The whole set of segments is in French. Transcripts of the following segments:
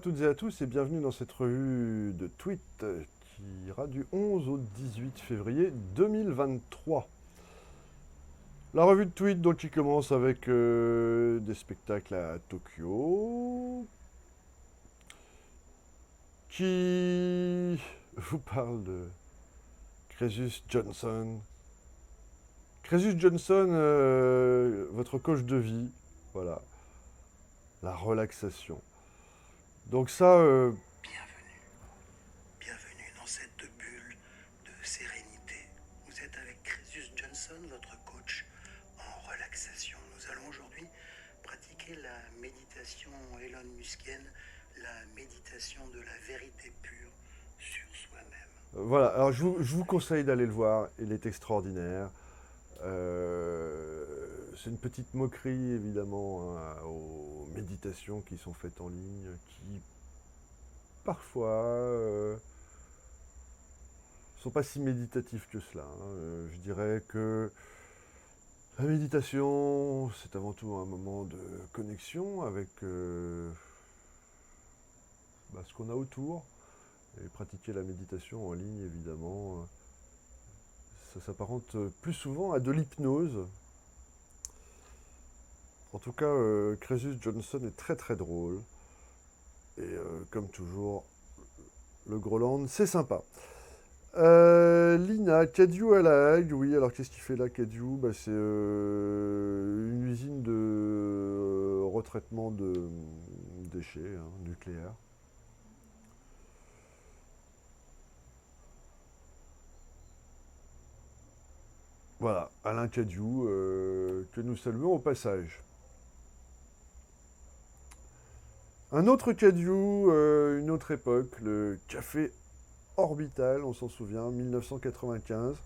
toutes et à tous et bienvenue dans cette revue de tweets qui ira du 11 au 18 février 2023. La revue de tweets donc qui commence avec des spectacles à Tokyo, qui vous parle de Crésus Johnson. Crésus Johnson, votre coach de vie, voilà, la relaxation. Donc ça, Bienvenue. Bienvenue dans cette bulle de sérénité. Vous êtes avec Crésus Johnson, votre coach en relaxation. Nous allons aujourd'hui pratiquer la méditation Elon Muskienne, la méditation de la vérité pure sur soi-même. voilà, alors je vous conseille d'aller le voir, il est extraordinaire. C'est une petite moquerie évidemment hein, aux méditations qui sont faites en ligne, qui parfois sont pas si méditatifs que cela. Hein. Je dirais que la méditation, c'est avant tout un moment de connexion avec ce qu'on a autour. Et pratiquer la méditation en ligne, évidemment, ça s'apparente plus souvent à de l'hypnose. En tout cas, Crésus Johnson est très très drôle. Et comme toujours, le Groland, c'est sympa. Lina, Cadieux à La Hague, oui, alors qu'est-ce qu'il fait là, Cadieux c'est une usine de retraitement de déchets nucléaires. Voilà, Alain Cadieux, que nous saluons au passage. Un autre Cadieux, une autre époque, le café Orbital, on s'en souvient, 1995.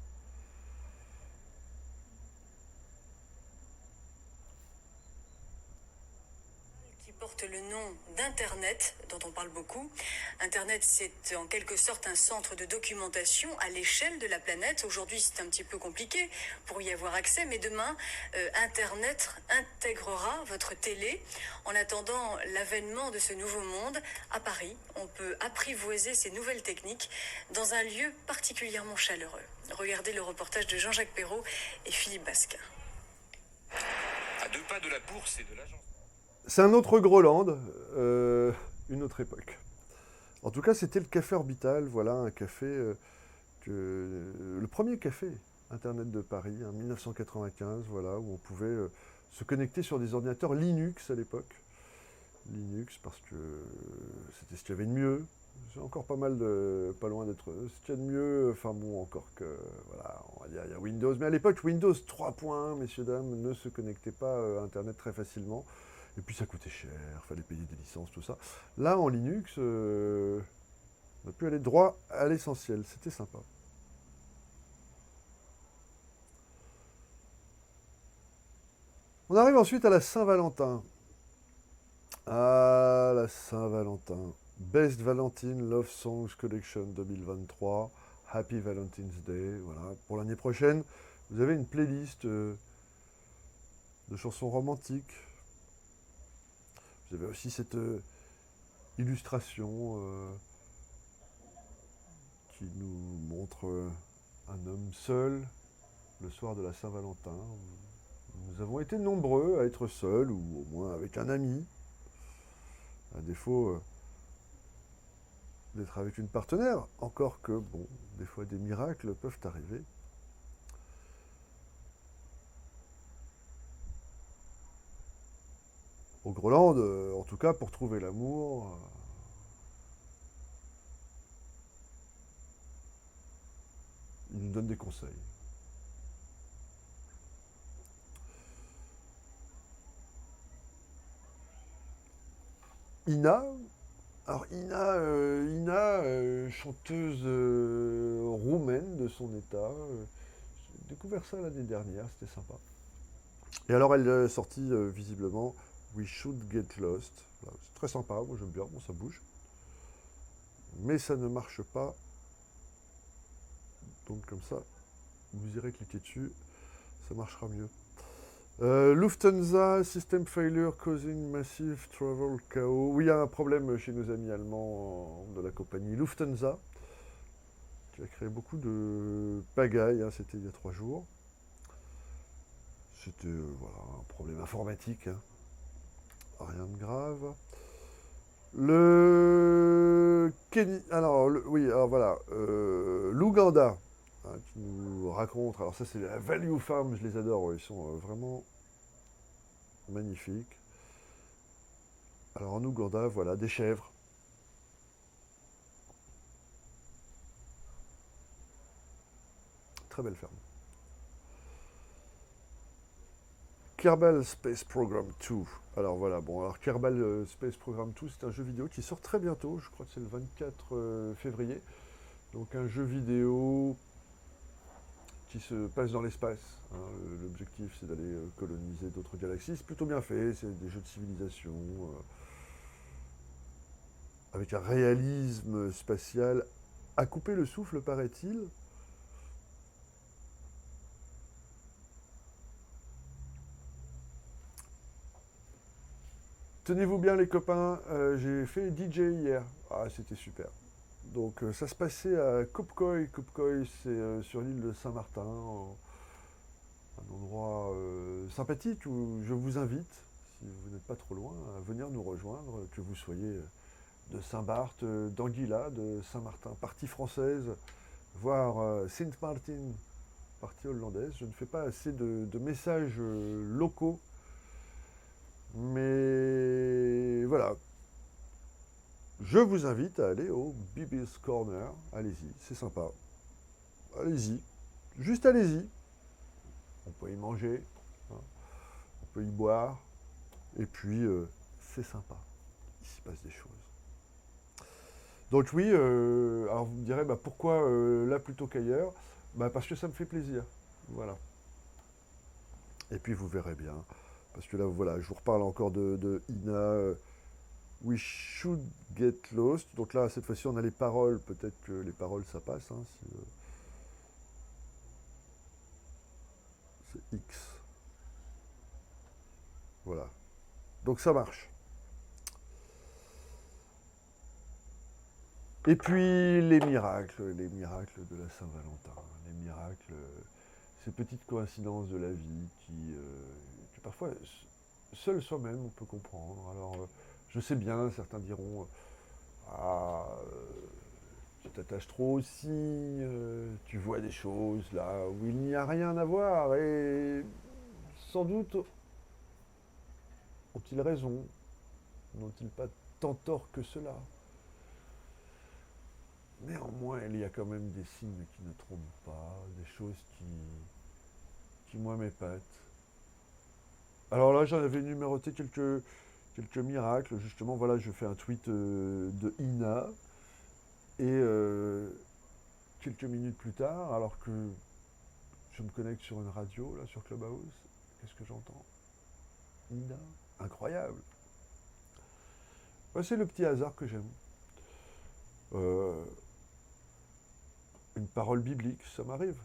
Qui porte le nom d'Internet, dont on parle beaucoup. Internet, c'est en quelque sorte un centre de documentation à l'échelle de la planète. Aujourd'hui, c'est un petit peu compliqué pour y avoir accès, mais demain, Internet intégrera votre télé. En attendant l'avènement de ce nouveau monde, à Paris, on peut apprivoiser ces nouvelles techniques dans un lieu particulièrement chaleureux. Regardez le reportage de Jean-Jacques Perrault et Philippe Basquin. À 2 pas de la bourse et de l'agence. C'est un autre Groland, une autre époque. En tout cas, c'était le café Orbital, voilà, un café le premier café Internet de Paris, en 1995, voilà, où on pouvait se connecter sur des ordinateurs Linux à l'époque. Linux parce que c'était ce qu'il y avait de mieux. C'est encore pas mal de, pas loin d'être ce qu'il y a de mieux. Enfin bon, encore que, voilà, on va dire, il y a Windows. Mais à l'époque, Windows 3.1, messieurs, dames, ne se connectait pas à Internet très facilement. Et puis ça coûtait cher, fallait payer des licences, tout ça. Là, en Linux, on a pu aller droit à l'essentiel. C'était sympa. On arrive ensuite à la Saint-Valentin. Ah, la Saint-Valentin. Best Valentine Love Songs Collection 2023. Happy Valentine's Day. Voilà. Pour l'année prochaine, vous avez une playlist de chansons romantiques. Vous avez aussi cette illustration qui nous montre un homme seul le soir de la Saint-Valentin. Nous avons été nombreux à être seuls ou au moins avec un ami. À défaut d'être avec une partenaire, encore que, bon, des fois des miracles peuvent arriver. Au Groland, en tout cas, pour trouver l'amour, il nous donne des conseils. Ina, alors Ina, chanteuse roumaine de son état, j'ai découvert ça l'année dernière, c'était sympa. Et alors elle a sorti visiblement We Should Get Lost. C'est très sympa, moi j'aime bien, bon ça bouge. Mais ça ne marche pas. Donc comme ça, vous irez cliquer dessus, ça marchera mieux. Lufthansa, system failure causing massive travel chaos. Oui, il y a un problème chez nos amis allemands de la compagnie Lufthansa, qui a créé beaucoup de pagaille, hein, c'était il y a 3 jours. C'était voilà, un problème informatique, hein. Rien de grave. Oui, alors voilà, l'Ouganda, hein, qui nous raconte, alors ça c'est la Value Farm, je les adore, ils sont vraiment magnifiques. Alors en Ouganda, voilà, des chèvres. Très belle ferme. Kerbal Space Program 2. Alors voilà, bon, alors Kerbal Space Program 2, c'est un jeu vidéo qui sort très bientôt, je crois que c'est le 24 février. Donc un jeu vidéo qui se passe dans l'espace, hein. L'objectif, c'est d'aller coloniser d'autres galaxies. C'est plutôt bien fait, c'est des jeux de civilisation, avec un réalisme spatial à couper le souffle, paraît-il. Tenez-vous bien les copains, j'ai fait DJ hier. Ah, c'était super. Donc ça se passait à Kopkoï. Kopkoï, c'est sur l'île de Saint-Martin, un endroit sympathique où je vous invite, si vous n'êtes pas trop loin, à venir nous rejoindre, que vous soyez de Saint-Barth, d'Anguilla, de Saint-Martin, partie française, voire Sint-Martin, partie hollandaise. Je ne fais pas assez de messages locaux, mais voilà. Je vous invite à aller au Bibi's Corner. Allez-y, c'est sympa. Allez-y. Juste allez-y. On peut y manger, hein. On peut y boire. Et puis, c'est sympa. Il s'y passe des choses. Donc oui, alors vous me direz, bah, pourquoi là plutôt qu'ailleurs? Bah, parce que ça me fait plaisir. Voilà. Et puis vous verrez bien. Parce que là, voilà, je vous reparle encore de Ina. We should get lost. Donc là, cette fois-ci, on a les paroles. Peut-être que les paroles, ça passe, hein, si, c'est X. Voilà. Donc ça marche. Et puis les miracles de la Saint-Valentin, les miracles, ces petites coïncidences de la vie que parfois, seul soi-même, on peut comprendre. Alors, je sais bien, certains diront, ah, tu t'attaches trop aussi, tu vois des choses là où il n'y a rien à voir, et sans doute ont-ils raison, n'ont-ils pas tant tort que cela? Néanmoins, il y a quand même des signes qui ne trompent pas, des choses qui moi, m'épatent. Alors là, j'en avais numéroté quelques miracles. Justement, voilà, je fais un tweet de Ina. Et quelques minutes plus tard, alors que je me connecte sur une radio, là, sur Clubhouse, qu'est-ce que j'entends? Ina, incroyable. Ouais, c'est le petit hasard que j'aime. Une parole biblique, ça m'arrive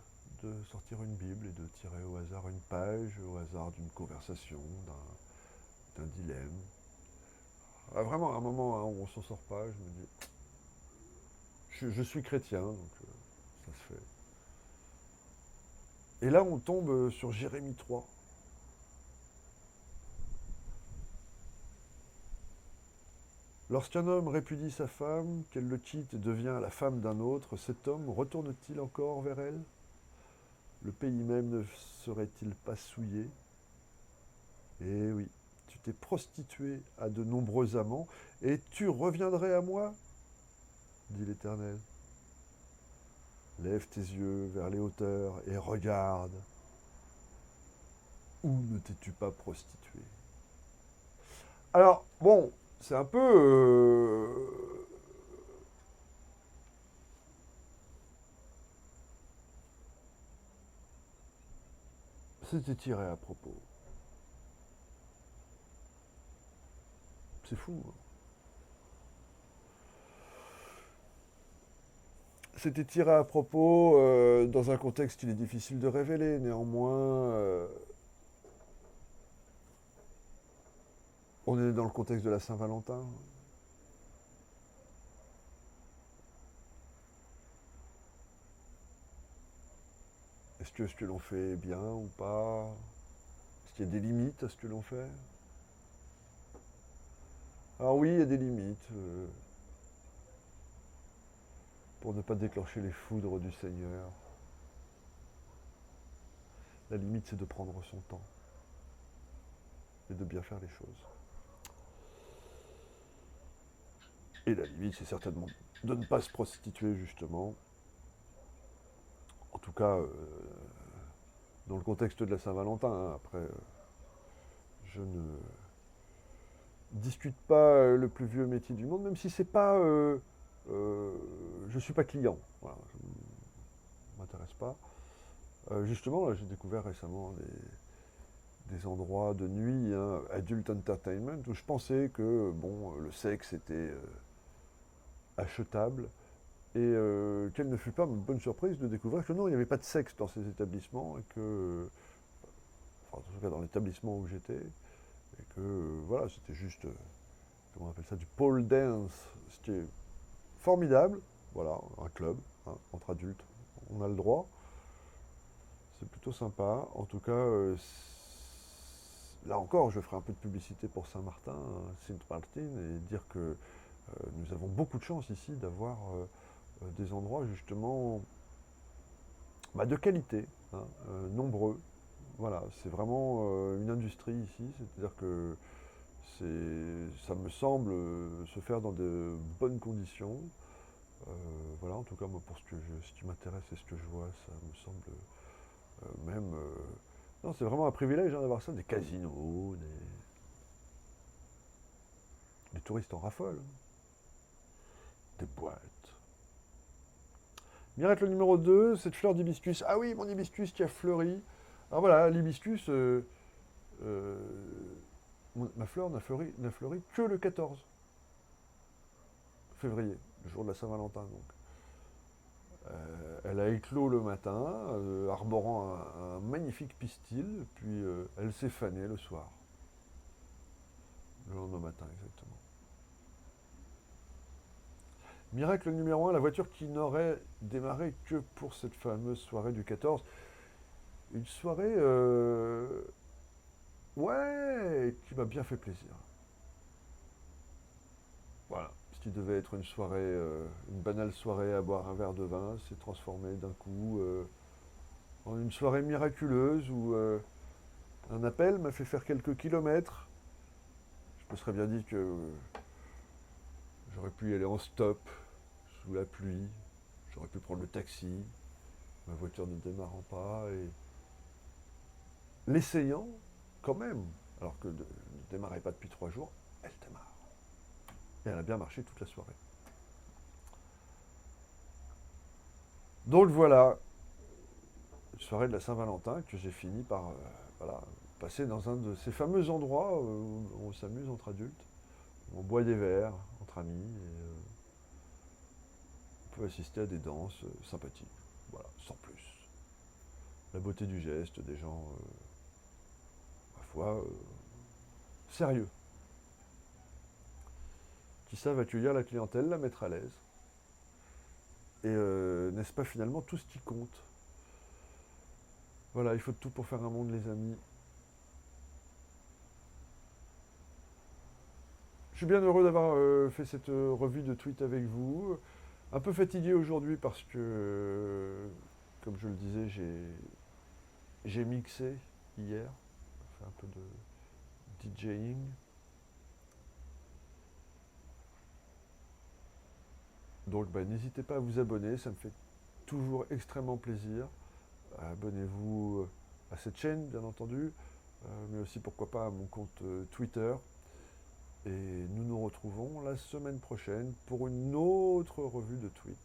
de sortir une Bible et de tirer au hasard une page, au hasard d'une conversation, d'un dilemme. Ah, vraiment, à un moment hein, où on s'en sort pas, je me dis, je suis chrétien, donc ça se fait. Et là, on tombe sur Jérémie 3. Lorsqu'un homme répudie sa femme, qu'elle le quitte et devient la femme d'un autre, cet homme retourne-t-il encore vers elle? Le pays même ne serait-il pas souillé? Eh oui, tu t'es prostitué à de nombreux amants, et tu reviendrais à moi, dit l'Éternel. Lève tes yeux vers les hauteurs et regarde. Où ne t'es-tu pas prostitué? Alors, bon, c'est un peu... C'était tiré à propos. C'est fou, hein. C'était tiré à propos dans un contexte qu'il est difficile de révéler. Néanmoins, On est dans le contexte de la Saint-Valentin. Est-ce que ce que l'on fait est bien ou pas? Est-ce qu'il y a des limites à ce que l'on fait? Alors oui, il y a des limites. Pour ne pas déclencher les foudres du Seigneur. La limite, c'est de prendre son temps et de bien faire les choses. Et la limite, c'est certainement de ne pas se prostituer, justement. En tout cas, dans le contexte de la Saint-Valentin. Hein. Après, je ne discute pas le plus vieux métier du monde, même si c'est pas... je suis pas client. Voilà, ça ne m'intéresse pas. Justement, là, j'ai découvert récemment des endroits de nuit, hein, adult entertainment, où je pensais que bon, le sexe était achetable, et quelle ne fut pas une bonne surprise de découvrir que non, il n'y avait pas de sexe dans ces établissements, et que, enfin, en tout cas dans l'établissement où j'étais, et que voilà, c'était juste, comment on appelle ça, du pole dance, ce qui est formidable, voilà, un club, hein, entre adultes, on a le droit. C'est plutôt sympa. En tout cas, là encore, je ferai un peu de publicité pour Saint-Martin, Saint Martin, et dire que nous avons beaucoup de chance ici d'avoir des endroits justement de qualité, hein, nombreux. Voilà, c'est vraiment une industrie ici, c'est-à-dire que ça me semble se faire dans de bonnes conditions. Voilà, en tout cas, moi, pour ce qui m'intéresse et ce que je vois, ça me semble même... non, c'est vraiment un privilège hein, d'avoir ça, des casinos, des touristes en raffolent, des boîtes. Miracle numéro 2, cette fleur d'hibiscus. Ah oui, mon hibiscus qui a fleuri. Alors voilà, l'hibiscus, ma fleur n'a fleuri que le 14 février, le jour de la Saint-Valentin donc. Elle a éclos le matin, arborant un magnifique pistil, puis elle s'est fanée le soir. Le lendemain matin, exactement. Miracle numéro 1, la voiture qui n'aurait démarré que pour cette fameuse soirée du 14. Une soirée, ouais, qui m'a bien fait plaisir. Voilà. Ce qui devait être une soirée, une banale soirée à boire un verre de vin, s'est transformé d'un coup en une soirée miraculeuse où un appel m'a fait faire quelques kilomètres. Je me serais bien dit que j'aurais pu y aller en stop, sous la pluie, j'aurais pu prendre le taxi, ma voiture ne démarrant pas, et l'essayant quand même, alors que ne démarrait pas depuis 3 jours, elle démarre. Et elle a bien marché toute la soirée. Donc voilà, une soirée de la Saint-Valentin que j'ai fini par voilà, passer dans un de ces fameux endroits où on s'amuse entre adultes, où on boit des verres entre amis, et on peut assister à des danses sympathiques, voilà, sans plus. La beauté du geste, des gens, ma foi, sérieux, qui savent accueillir la clientèle, la mettre à l'aise. Et n'est-ce pas finalement tout ce qui compte? Voilà, il faut de tout pour faire un monde, les amis. Je suis bien heureux d'avoir fait cette revue de tweets avec vous. Un peu fatigué aujourd'hui parce que, comme je le disais, j'ai mixé hier, fait un peu de DJing. Donc n'hésitez pas à vous abonner, ça me fait toujours extrêmement plaisir. Abonnez-vous à cette chaîne, bien entendu, mais aussi pourquoi pas à mon compte Twitter. Et nous nous retrouvons la semaine prochaine pour une autre revue de tweets.